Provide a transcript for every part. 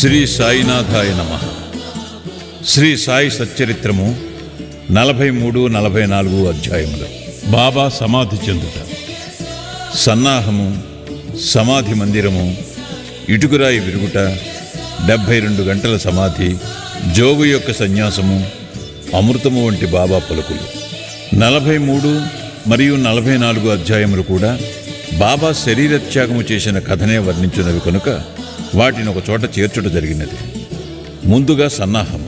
శ్రీ సాయినాథాయ నమః. శ్రీ సాయి సచ్చరిత్రము 43-44 అధ్యాయములు. బాబా సమాధి చెందుట. సన్నాహము, సమాధి మందిరము, ఇటుకురాయి విరుగుట, 72 గంటల సమాధి, జోగు యొక్క సన్యాసము, అమృతము వంటి బాబా పలుకులు. 43 మరియు 44 అధ్యాయములు కూడా బాబా శరీరత్యాగము చేసిన కథనే వర్ణించున్నవి కనుక వాటిని ఒక చోట చేర్చుట జరిగినది. ముందుగా సన్నాహము.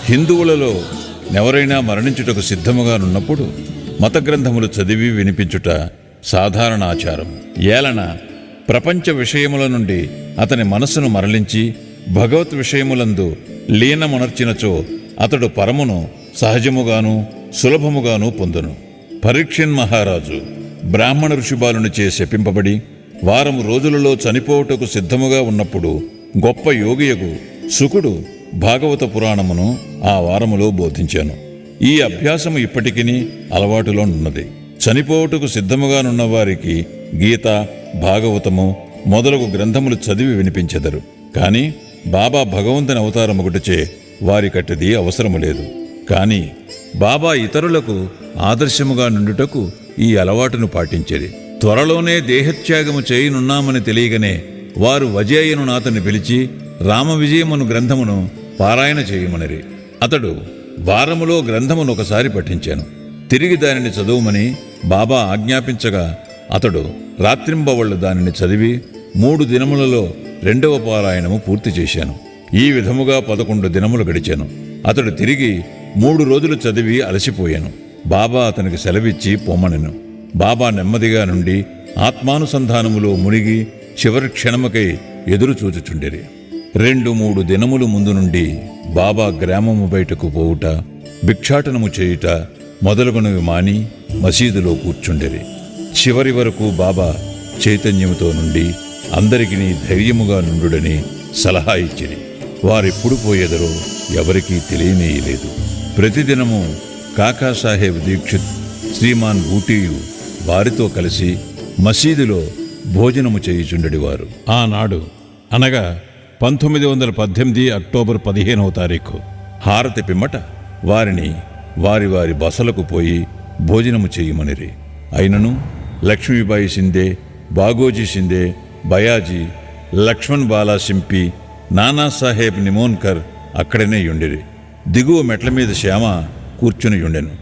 హిందువులలో ఎవరైనా మరణించుటకు సిద్ధముగానున్నప్పుడు మత గ్రంథములు చదివి వినిపించుట సాధారణ ఆచారం. ఏలన ప్రపంచ విషయముల నుండి అతని మనస్సును మరలించి భగవత్ విషయములందు లీనమునర్చినచో అతడు పరమును సహజముగాను సులభముగాను పొందును. పరీక్షన్ మహారాజు బ్రాహ్మణ ఋషిబాలునిచే శపింపబడి వారము రోజులలో చనిపోవుటకు సిద్ధముగా ఉన్నప్పుడు గొప్ప యోగియగు శుకుడు భాగవత పురాణమును ఆ వారములో బోధించాను. ఈ అభ్యాసము ఇప్పటికిని అలవాటులో ఉన్నది. చనిపోవుటకు సిద్ధముగానున్న వారికి గీత, భాగవతము మొదలగు గ్రంథములు చదివి వినిపించెదరు. కాని బాబా భగవంతుని అవతారమొకటిచే వారికట్టిది అవసరము లేదు. కాని బాబా ఇతరులకు ఆదర్శముగా నుండుటకు ఈ అలవాటును పాటించేది. త్వరలోనే దేహత్యాగము చేయనున్నామని తెలియగానే వారు వజేయను నాతని పిలిచి రామవిజయమును గ్రంథమును పారాయణ చేయమనిరి. అతడు వారములో గ్రంథమును ఒకసారి పఠించాను. తిరిగి దానిని చదువుమని బాబా ఆజ్ఞాపించగా అతడు రాత్రింబవళ్ళు దానిని చదివి 3 దినములలో 2వ పారాయణము పూర్తి చేశాను. ఈ విధముగా 11 దినములు గడిచాను. అతడు తిరిగి 3 రోజులు చదివి అలసిపోయాను. బాబా అతనికి సెలవిచ్చి పొమ్మనెను. బాబా నెమ్మదిగా నుండి ఆత్మానుసంధానములో మునిగి చివరి క్షణముకై ఎదురు చూచుచుండిరి. 2-3 దినములు ముందు నుండి బాబా గ్రామము బయటకు పోవుట, భిక్షాటనము చేయుట మొదలుగునవి మాని మసీదులో కూర్చుండిరి. చివరి వరకు బాబా చైతన్యముతో నుండి అందరికీ ధైర్యముగా నుండుడని సలహా ఇచ్చిరి. వారెప్పుడు పోయేదరో ఎవరికీ తెలియనేయలేదు. ప్రతిదినము కాకాసాహెబ్ దీక్షిత్, శ్రీమాన్ బూటీయు వారితో కలిసి మసీదులో భోజనము చేయుచుండెడివారు. ఆనాడు అనగా 1918 అక్టోబర్ 15వ తారీఖు హారతి పిమ్మట వారిని వారి వారి బసలకు పోయి భోజనము చేయమనిరి. అయినను లక్ష్మీబాయి షిందే, బాగోజీ షిందే, బయాజీ, లక్ష్మణ్ బాలా సింపి, నానాసాహెబ్ నిమోన్కర్ అక్కడనే యుండిరి. దిగువ మెట్ల మీద శ్యామ కూర్చుని యుండెను.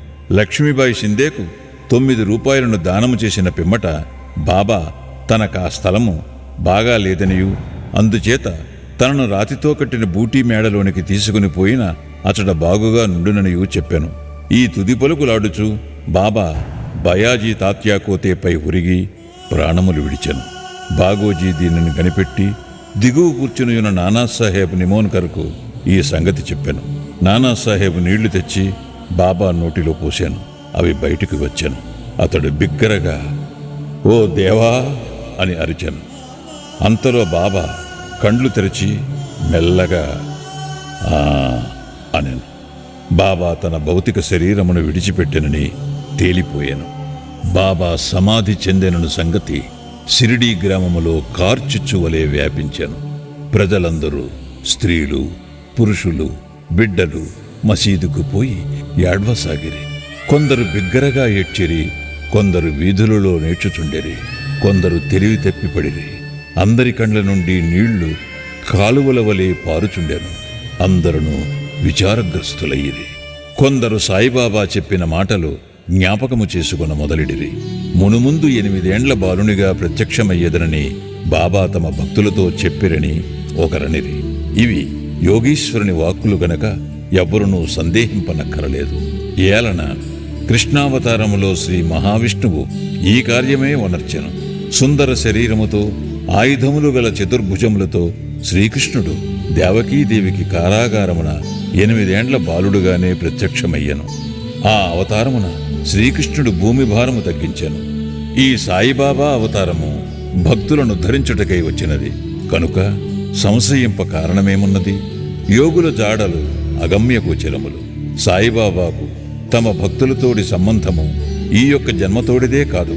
లక్ష్మీబాయి షిందేకు 9 రూపాయలను దానము చేసిన పిమ్మట బాబా తనకు ఆ స్థలము బాగా లేదనియు అందుచేత తనను రాతితో కట్టిన బూటీ మేడలోనికి తీసుకుని పోయిన అతడ బాగుగా నుండుననియు చెప్పాను. ఈ తుది పలుకులాడుచు బాబా బయాజీ తాత్యాకోతేపై ఉరిగి ప్రాణములు విడిచెను. బాగోజీ దీనిని కనిపెట్టి దిగువ కూర్చునియున్న నానాసాహెబ్ నిమోన్కర్కు ఈ సంగతి చెప్పాను. నానాసాహెబ్ నీళ్లు తెచ్చి బాబా నోటిలో పోశాను. అవి బయటికి వచ్చాను. అతడు బిగ్గరగా "ఓ దేవా" అని అరిచాను. అంతలో బాబా కండ్లు తెరిచి మెల్లగా "ఆ" అనెను. బాబా తన భౌతిక శరీరమును విడిచిపెట్టెనని తేలిపోయాను. బాబా సమాధి చెందెనను సంగతి షిరిడీ గ్రామములో కార్చిచ్చువలే వ్యాపించాను. ప్రజలందరూ, స్త్రీలు, పురుషులు, బిడ్డలు మసీదుకు పోయి ఏడ్వసాగిరి. కొందరు బిగ్గరగా ఏడ్చిరి, కొందరు వీధులలో నేర్చుచుండిరి, కొందరు తెలివి తప్పిపడిరి. అందరి కండ్ల నుండి నీళ్లు కాలువల వలె పారుచుండెను. అందరూ విచారగ్రస్తులయ్యిరి. కొందరు సాయిబాబా చెప్పిన మాటలు జ్ఞాపకము చేసుకున్న మొదలిడిరి. మునుముందు 8 ఏండ్ల బాలునిగా ప్రత్యక్షమయ్యేదనని బాబా తమ భక్తులతో చెప్పిరని ఒకరనిరి. ఇవి యోగీశ్వరుని వాక్కులు గనక ఎవ్వరునూ సందేహింపనక్కరలేదు. ఏలన కృష్ణావతారములో శ్రీ మహావిష్ణువు ఈ కార్యమే వనర్చెను. సుందర శరీరముతో ఆయుధములు గల చతుర్భుజములతో శ్రీకృష్ణుడు దేవకీదేవికి కారాగారమున 8 ఏండ్ల బాలుడుగానే ప్రత్యక్షమయ్యను. ఆ అవతారమున శ్రీకృష్ణుడు భూమి భారము తగ్గించెను. ఈ సాయిబాబా అవతారము భక్తులను ధరించుటకై వచ్చినది కనుక సంశయింప కారణమేమున్నది? యోగుల జాడలు అగమ్యగోచరములు. సాయిబాబాకు తమ భక్తులతోడి సంబంధము ఈ యొక్క జన్మతోడిదే కాదు,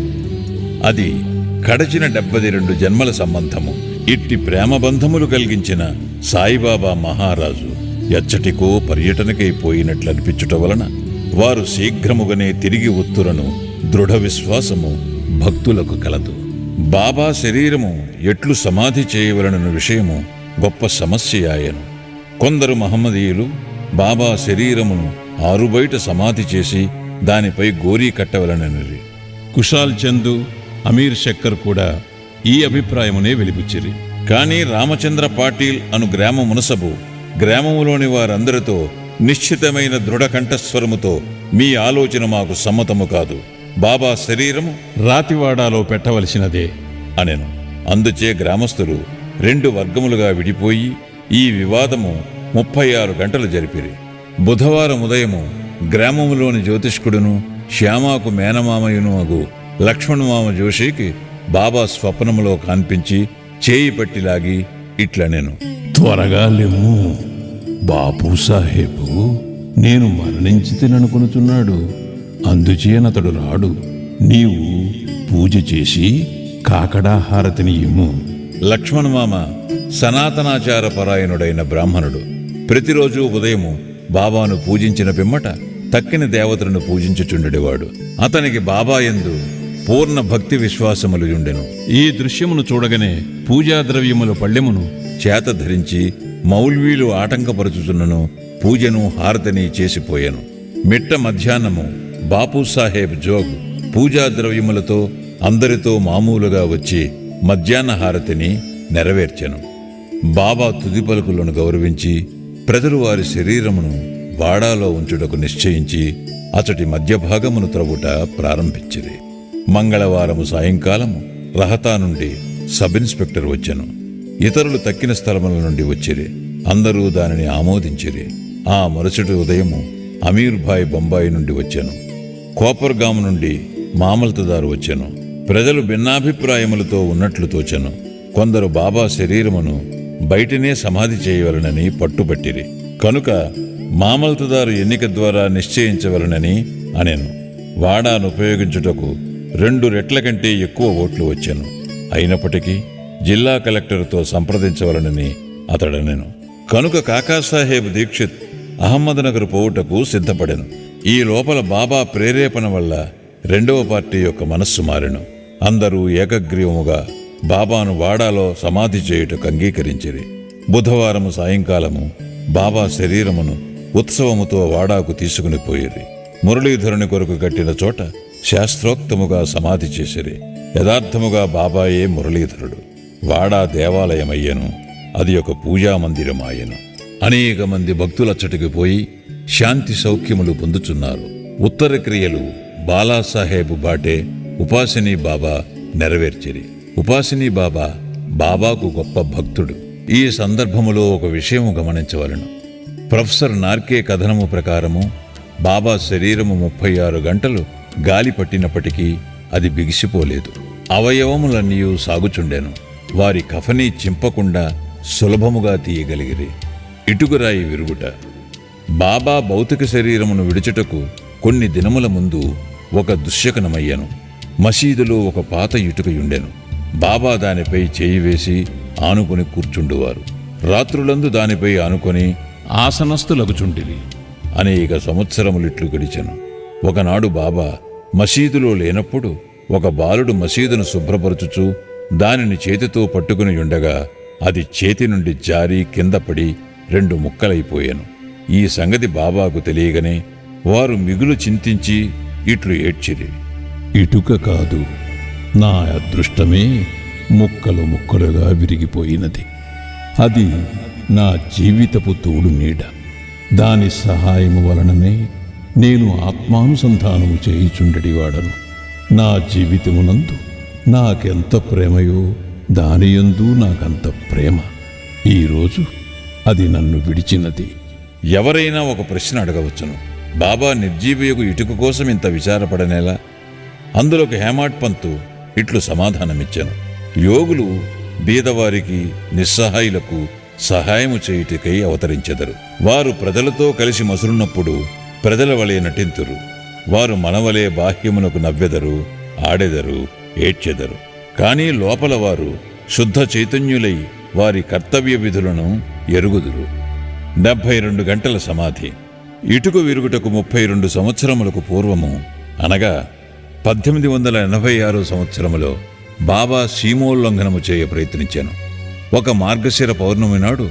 అది కడచిన 72 జన్మల సంబంధము. ఇట్టి ప్రేమబంధములు కలిగించిన సాయిబాబా మహారాజు ఎచ్చటికో పర్యటనకై పోయినట్లు అనిపించుట వలన వారు శీఘ్రముగానే తిరిగి ఒత్తురను దృఢ విశ్వాసము భక్తులకు కలదు. బాబా శరీరము ఎట్లు సమాధి చేయవలనన్న విషయము గొప్ప సమస్య ఆయను. కొందరు మహమ్మదీయులు బాబా శరీరమును ఆరుబయట సమాధి చేసి దానిపై గోరీ కట్టవలనని. కుషాల్ చందు, అమీర్ శక్కర్ కూడా ఈ అభిప్రాయమునే వెలిబుచ్చిరి. కాని రామచంద్ర పాటీల్ అను గ్రామ మునసబు గ్రామములోని వారందరితో నిశ్చితమైన దృఢ కంఠస్వరముతో, మీ ఆలోచన మాకు సమ్మతము కాదు, బాబా శరీరము రాతివాడాలో పెట్టవలసినదే అనెను. అందుచే గ్రామస్తులు 2 వర్గములుగా విడిపోయి ఈ వివాదము 36 గంటలు జరిపిరి. బుధవారం ఉదయము గ్రామములోని జ్యోతిష్కుడును శ్యామాకు మేనమామయును అగు లక్ష్మణమామ జోషికి బాబా స్వప్నములో కనిపించి చేయి పట్టిలాగి ఇట్లనెను. త్వరగా లెమ్ము, బాపు సాహేబు నేను మరణించితిననుకొనుచున్నాడు, అందుచేనతడు రాడు. నీవు పూజ చేసి కాకడా హారతిని ఇమ్ము. లక్ష్మణమామ సనాతనాచార పరాయణుడైన బ్రాహ్మణుడు. ప్రతిరోజు ఉదయము బాబాను పూజించిన పిమ్మట తక్కిన దేవతలను పూజించుచుండెడివాడు. అతనికి బాబా యందు పూర్ణ భక్తి విశ్వాసములు ఉండెను. ఈ దృశ్యమును చూడగానే పూజా ద్రవ్యముల పళ్ళెమును చేత ధరించి మౌల్వీలు ఆటంకపరుచుచున్నను పూజను హారతిని చేసిపోయాను. మిట్ట మధ్యాహ్నము బాపూసాహెబ్ జోగ్ పూజా ద్రవ్యములతో అందరితో మామూలుగా వచ్చి మధ్యాహ్న హారతిని నెరవేర్చెను. బాబా తుది పలుకులను గౌరవించి ప్రజలు వారి శరీరమును వాడాలో ఉంచుటకు నిశ్చయించి అతడి మధ్యభాగమును త్రవ్వుట ప్రారంభించిరి. మంగళవారము సాయంకాలము రహతా నుండి సబ్ ఇన్స్పెక్టర్ వచ్చెను. ఇతరులు తక్కిన స్థలముల నుండి వచ్చిరి. అందరూ దానిని ఆమోదించిరి. ఆ మరుసటి ఉదయము అమీర్ భాయ్ బొంబాయి నుండి వచ్చెను. కోపర్గాం నుండి మామల్తదారు వచ్చెను. ప్రజలు భిన్నాభిప్రాయములతో ఉన్నట్లు తోచెను. కొందరు బాబా శరీరమును బయటనే సమాధి చేయవలనని పట్టుబట్టిరి. కనుక మామల్తదారు ఎన్నిక ద్వారా నిశ్చయించవలనని అనెను. వాడాను ఉపయోగించుటకు 2 రెట్ల కంటే ఎక్కువ ఓట్లు వచ్చెను. అయినప్పటికీ జిల్లా కలెక్టర్తో సంప్రదించవలనని అతడనెను. కనుక కాకాసాహెబ్ దీక్షిత్ అహ్మద్నగర్ పోవుటకు సిద్ధపడెను. ఈ లోపల బాబా ప్రేరేపణ వల్ల 2వ పార్టీ యొక్క మనస్సు మారెను. అందరూ ఏకగ్రీవముగా బాబాను వాడాలో సమాధి చేయుటకు అంగీకరించిరి. బుధవారము సాయంకాలము బాబా శరీరమును ఉత్సవముతో వాడాకు తీసుకుని పోయిరి. మురళీధరుని కొరకు కట్టిన చోట శాస్త్రోక్తముగా సమాధి చేసిరి. యథార్థముగా బాబాయే మురళీధరుడు. వాడా దేవాలయమయ్యను. అది ఒక పూజామందిరమాయను. అనేక మంది భక్తులచ్చటికి పోయి శాంతి సౌఖ్యములు పొందుచున్నారు. ఉత్తర క్రియలు బాలాసాహెబ్ బాటే ఉపాసిని బాబా నెరవేర్చిరి. ఉపాసిని బాబా బాబాకు గొప్ప భక్తుడు. ఈ సందర్భములో ఒక విషయము గమనించవలను. ప్రొఫెసర్ నార్కే కథనము ప్రకారము బాబా శరీరము 36 గంటలు గాలి పట్టినప్పటికీ అది బిగిసిపోలేదు. అవయవములన్నీ సాగుచుండెను. వారి కఫనీ చింపకుండా సులభముగా తీయగలిగిరి. ఇటుకురాయి విరుగుట. బాబా భౌతిక శరీరమును విడుచుటకు కొన్ని దినముల ముందు ఒక దుశ్శకనమయ్యను. మసీదులో ఒక పాత ఇటుకయుండెను. బాబా దానిపై చేయి వేసి ఆనుకొని కూర్చుండువారు. రాత్రులందు దానిపై ఆనుకొని ఆసనస్థులగుచుండిరి. అనేక సంవత్సరములిట్లు గడిచెను. ఒకనాడు బాబా మసీదులో లేనప్పుడు ఒక బాలుడు మసీదును శుభ్రపరచుచూ దానిని చేతితో పట్టుకుని ఉండగా అది చేతి నుండి జారి కింద పడి 2 ముక్కలైపోయాను. ఈ సంగతి బాబాకు తెలియగానే వారు మిగులు చింతించి ఇట్లు ఏడ్చిరి. ఇటుక కాదు, నా అదృష్టమే ముక్కలు ముక్కలుగా విరిగిపోయినది. అది నా జీవితపు తోడు నీడ. దాని సహాయము వలననే నేను ఆత్మానుసంధానము చేయుచుండెడివాడను. నా జీవితమునందు నాకెంత ప్రేమయో దానియందు నాకంత ప్రేమ. ఈరోజు అది నన్ను విడిచినది. ఎవరైనా ఒక ప్రశ్న అడగవచ్చును. బాబా నిర్జీవయుగు ఇటుక కోసం ఇంత విచారపడనేలా? అందులోకి హేమాడ్ పంతు ఇట్లు సమాధానమిచ్చాను. యోగులు బీదవారికి నిస్సహాయులకు సహాయము చేయుటకై అవతరించెదరు. వారు ప్రజలతో కలిసి మసులున్నప్పుడు ప్రజల వలె నటింతురు. వారు మనవలే బాహ్యమునకు నవ్వెదరు, ఆడెదరు, ఏడ్చెదరు. కానీ లోపల వారు శుద్ధ చైతన్యులై వారి కర్తవ్య విధులను ఎరుగుదురు. 72 గంటల సమాధి. ఇటుక విరుగుటకు 32 సంవత్సరములకు పూర్వము అనగా 1886 సంవత్సరములో బాబా సీమోల్లంఘనము చేయ ప్రయత్నించాను. ఒక మార్గశిర పౌర్ణమి నాడు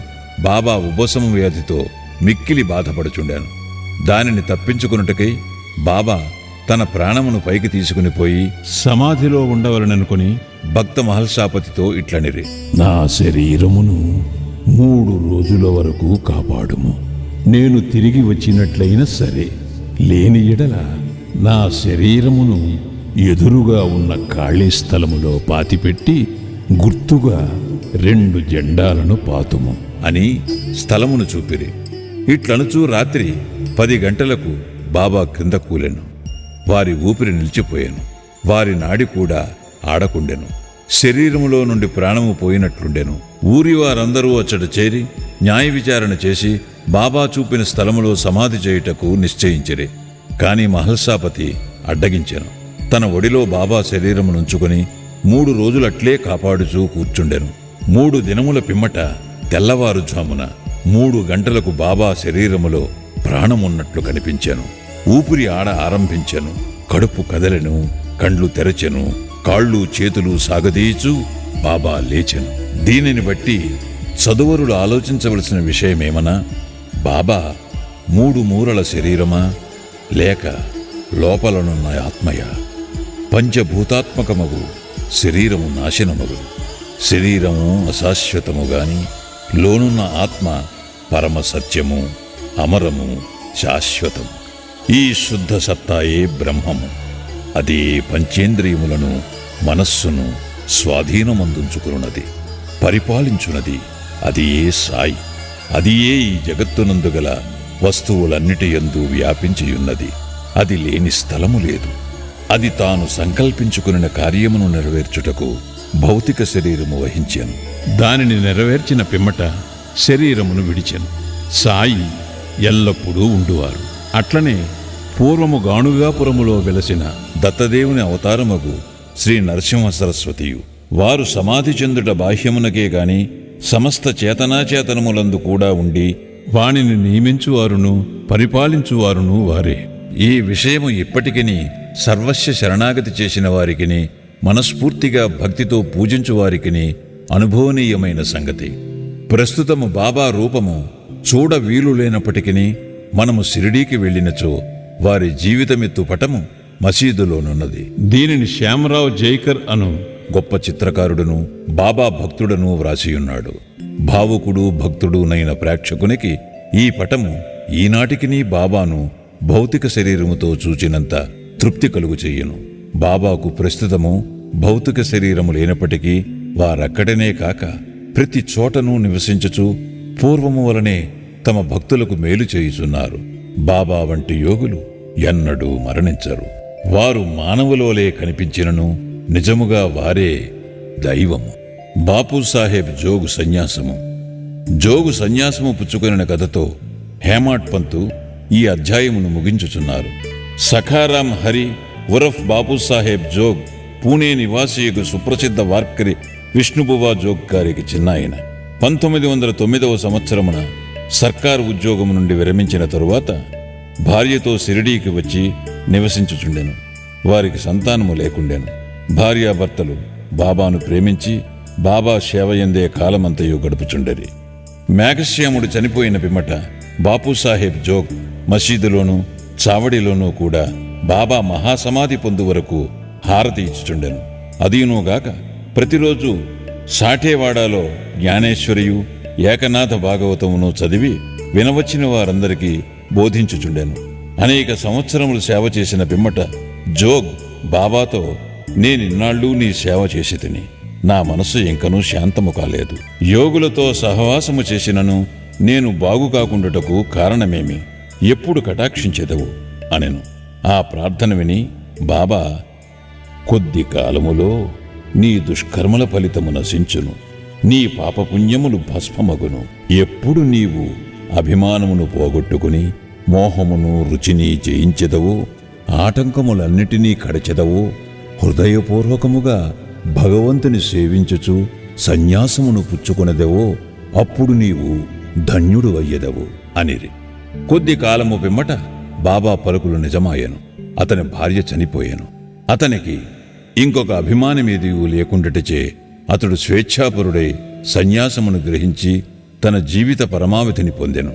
బాబా ఉబ్బసము వ్యాధితో మిక్కిలి బాధపడుచుండాను. దానిని తప్పించుకున్నట్టుకై బాబా తన ప్రాణమును పైకి తీసుకుని పోయి సమాధిలో ఉండవలననుకొని భక్త మహల్సాపతితో ఇట్లనిరి: నా శరీరమును 3 రోజుల వరకు కాపాడుము. నేను తిరిగి వచ్చినట్లయినా సరే, లేని ఎడల నా శరీరమును ఎదురుగా ఉన్న ఖాళీ స్థలములో పాతిపెట్టి గుర్తుగా 2 జెండాలను పాతుము అని స్థలమును చూపిరి. ఇట్లనుచూ రాత్రి 10 గంటలకు బాబా క్రింద కూలెను. వారి ఊపిరి నిలిచిపోయాను. వారి నాడి కూడా ఆడకుండెను. శరీరములో నుండి ప్రాణము పోయినట్లుండెను. ఊరి వారందరూ అచ్చట చేరి న్యాయ విచారణ చేసి బాబా చూపిన స్థలములో సమాధి చేయుటకు నిశ్చయించిరి. కాని మహల్సాపతి అడ్డగించెను. తన ఒడిలో బాబా శరీరమునుంచుకొని 3 రోజులట్లే కాపాడుచూ కూర్చుండెను. 3 దినముల పిమ్మట తెల్లవారుజామున 3 గంటలకు బాబా శరీరములో ప్రాణమున్నట్లు కనిపించెను. ఊపిరి ఆడ ఆరంభించెను. కడుపు కదలెను. కండ్లు తెరచెను. కాళ్ళు చేతులు సాగదీచు బాబా లేచెను. దీనిని బట్టి చదువరులు ఆలోచించవలసిన విషయమేమనా, బాబా 3 మూరల శరీరమా లేక లోపలనున్న ఆత్మయ? పంచభూతాత్మకమగు శరీరము నాశనమగు. శరీరము అశాశ్వతము గాని లోనున్న ఆత్మ పరమ సత్యము, అమరము, శాశ్వతము. ఈ శుద్ధ సత్తాయే బ్రహ్మము. అదే పంచేంద్రియములను మనస్సును స్వాధీనమందుంచుకున్నది, పరిపాలించున్నది. అది ఏ సాయి. అది ఏ ఈ జగత్తునందు గల వస్తువులన్నిటి యందు వ్యాపించియున్నది. అది లేని స్థలము లేదు. అది తాను సంకల్పించుకున్న కార్యమును నెరవేర్చుటకు భౌతిక శరీరము వహించాను. దానిని నెరవేర్చిన పిమ్మట శరీరమును విడిచెను. సాయి ఎల్లప్పుడూ ఉండువారు. అట్లనే పూర్వము గాణుగాపురములో వెలసిన దత్తదేవుని అవతారమగు శ్రీ నరసింహ సరస్వతియు వారు సమాధి చెందుట బాహ్యమునకే గాని సమస్త చేతనాచేతనములందు కూడా ఉండి వానిని నియమించువారును పరిపాలించువారును వారే. ఈ విషయము ఇప్పటికిని సర్వస్య శరణాగతి చేసిన వారికిని మనస్ఫూర్తిగా భక్తితో పూజించు వారికిని అనుభవనీయమైన సంగతి. ప్రస్తుతము బాబా రూపము చూడ వీలు లేనప్పటికీ మనము షిరిడీకి వెళ్ళినచో వారి జీవితమెత్తు పటము మసీదులోనున్నది. దీనిని శ్యామరావు జైకర్ అను గొప్ప చిత్రకారుడును బాబా భక్తుడను వ్రాసియున్నాడు. భావుకుడు భక్తుడునైన ప్రేక్షకునికి ఈ పటము ఈనాటికినీ బాబాను భౌతిక శరీరముతో చూచినంత తృప్తి కలుగు చెయ్యను. బాబాకు ప్రస్తుతము భౌతిక శరీరము లేనప్పటికీ వారక్కడనే కాక ప్రతి చోటను నివసించుచు పూర్వము వలనే తమ భక్తులకు మేలు చేయుచున్నారు. బాబా వంటి యోగులు ఎన్నడూ మరణించరు. వారు మానవులోలే కనిపించినను నిజముగా వారే దైవము. బాపూసాహెబ్ జోగు సన్యాసము. జోగు సన్యాసము పుచ్చుకొనిన కథతో హేమాడ్ పంతు ఈ అధ్యాయమును ముగించుచున్నారు. సఖారాం హరి ఉరఫ్ బాపూసాహెబ్ జోగ్ పూణే నివాసియకు సుప్రసిద్ధ వార్కరి విష్ణుబువా జోగ్ గారికి చిన్నాయన. 1909వ సంవత్సరమున సర్కారు ఉద్యోగము నుండి విరమించిన తరువాత భార్యతో షిరిడీకి వచ్చి నివసించుచుండెను. వారికి సంతానము లేకుండెను. భార్యాభర్తలు బాబాను ప్రేమించి బాబా సేవయందే కాలమంతయు గడుపుచుండెరి. మేఘశ్యాముడు చనిపోయిన పిమ్మట బాపూసాహెబ్ జోగ్ మసీదులోనూ చావడిలోనూ కూడా బాబా మహాసమాధి పొందు వరకు హారతి ఇచ్చుచుండెను. అదీనుగాక ప్రతిరోజు సాఠేవాడాలో జ్ఞానేశ్వరియు ఏకనాథ భాగవతమును చదివి వినవచ్చిన వారందరికీ బోధించుచుండెను. అనేక సంవత్సరములు సేవ చేసిన పిమ్మట జోగ్ బాబాతో, నేనిన్నాళ్ళు నీ సేవ చేసి తిని నా మనస్సు ఇంకనూ శాంతము కాలేదు. యోగులతో సహవాసము చేసినను నేను బాగు కాకుండుటకు కారణమేమి? ఎప్పుడు కటాక్షించెదవు అనెను. ఆ ప్రార్థన విని బాబా, కొద్ది కాలములో నీ దుష్కర్మల ఫలితము నశించును, నీ పాపపుణ్యములు భస్మమగును. ఎప్పుడు నీవు అభిమానమును పోగొట్టుకుని మోహమును రుచిని జయించెదవో, ఆటంకములన్నిటినీ కడచెదవో, హృదయపూర్వకముగా భగవంతుని సేవించుచు సన్యాసమును పుచ్చుకొనదెవో, అప్పుడు నీవు ధన్యుడు అయ్యెదవు అనిరి. కొద్ది కాలము పిమ్మట బాబా పలుకులు నిజమాయెను. అతని భార్య చనిపోయాను. అతనికి ఇంకొక అభిమాని మీదియు లేకుండటచే అతడు స్వేచ్ఛాపరుడై సన్యాసమును గ్రహించి తన జీవిత పరమావధిని పొందెను.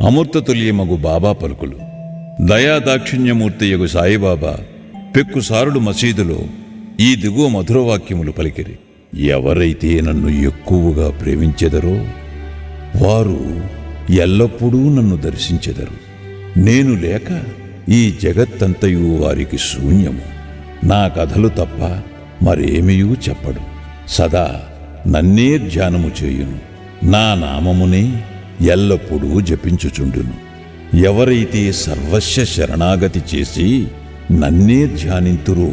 అమూర్తతుల్యమగు బాబా పలుకులు. దయాదాక్షిణ్యమూర్తియగు సాయిబాబా పెక్కుసారుడు మసీదులో ఈ దిగువ మధురవాక్యములు పలికిరి. ఎవరైతే నన్ను ఎక్కువగా ప్రేమించెదరో వారు ఎల్లప్పుడూ నన్ను దర్శించెదరు. నేను లేక ఈ జగత్తంతయు వారికి శూన్యము. నా కథలు తప్ప మరేమియూ చెప్పడు. సదా నన్నే ధ్యానము చేయును. నా నామమునే ఎల్లప్పుడూ జపించుచుండును. ఎవరైతే సర్వస్వ శరణాగతి చేసి నన్నే ధ్యానింతురో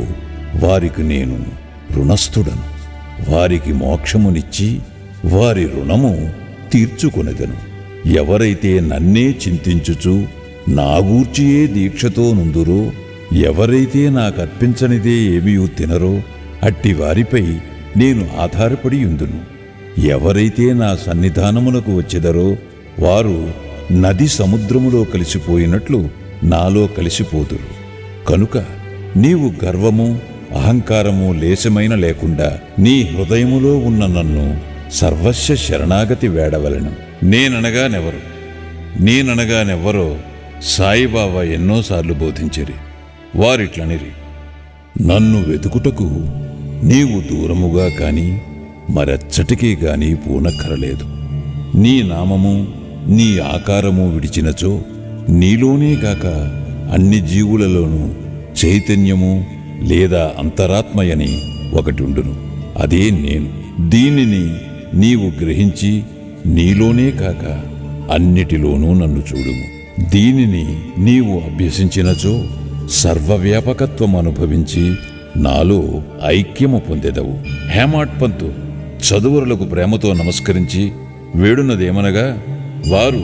వారికి నేను రుణస్థుడను. వారికి మోక్షమునిచ్చి వారి రుణము తీర్చుకొనెదను. ఎవరైతే నన్నే చింతించుచు నాగూర్చియే దీక్షతో నుందురో, ఎవరైతే నాకర్పించనిదే ఏమీయూ తినరో అట్టి వారిపై నేను ఆధారపడి యుందును. ఎవరైతే నా సన్నిధానమునకు వచ్చెదరో వారు నది సముద్రములో కలిసిపోయినట్లు నాలో కలిసిపోదురు. కనుక నీవు గర్వము అహంకారము లేశమైన లేకుండా నీ హృదయములో ఉన్న నన్ను సర్వస్వ శరణాగతి వేడవలెను. నేననగానెవ్వరో సాయిబాబా ఎన్నోసార్లు బోధించిరి. వారిట్లనిరి: నన్ను వెతుకుటకు నీవు దూరముగా కాని మరెచ్చటికీ గాని పూనక్కరలేదు. నీ నామము నీ ఆకారము విడిచినచో నీలోనే గాక అన్ని జీవులలోనూ చైతన్యము లేదా అంతరాత్మయని ఒకటుండును. అదే నేను. దీనిని నీవు గ్రహించి నీలోనే కాక అన్నిటిలోనూ నన్ను చూడుము. దీనిని నీవు అభ్యసించినచో సర్వవ్యాపకత్వం అనుభవించి నాలో ఐక్యము పొందెదవు. హేమాడ్ పంతు చదువరులకు ప్రేమతో నమస్కరించి వేడునదేమనగా, వారు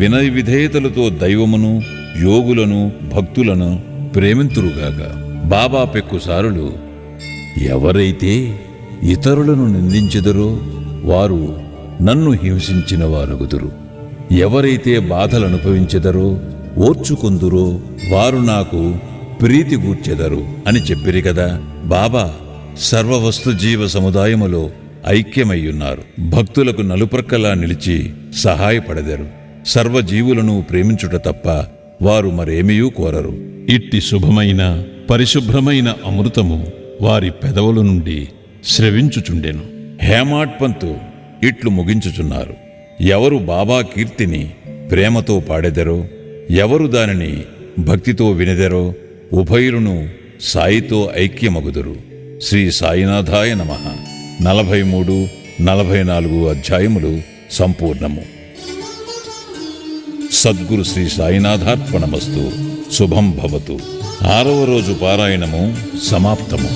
వినయ విధేయతలతో దైవమును, యోగులను, భక్తులను ప్రేమింతురుగాక. బాబా పెక్కుసారులు: ఎవరైతే ఇతరులను నిందించెదరో వారు నన్ను హింసించిన వారగుదురు. ఎవరైతే బాధలనుభవించెదరో ఓర్చుకొందురో వారు నాకు ప్రీతి గూర్చెదరు అని చెప్పిరి కదా. బాబా సర్వవస్తు జీవ సముదాయములో ఐక్యమయ్యున్నారు. భక్తులకు నలుప్రక్కలా నిలిచి సహాయపడెదరు. సర్వజీవులను ప్రేమించుట తప్ప వారు మరేమియూ కోరరు. ఇట్టి శుభమైన పరిశుభ్రమైన అమృతము వారి పెదవుల నుండి స్రవించుచుండెను. హేమాడ్ పంతు ఇట్లు ముగించుచున్నారు: ఎవరు బాబా కీర్తిని ప్రేమతో పాడెదరో, ఎవరు దానిని భక్తితో వినెదరో ఉభయులను సాయితో ఐక్యమగుదురు. శ్రీ సాయినాథాయ నమః. 43, 44 అధ్యాయములు సంపూర్ణము. సద్గురు శ్రీ సాయినాథార్పణమస్తు. శుభం భవతు. 6వ రోజు పారాయణము సమాప్తము.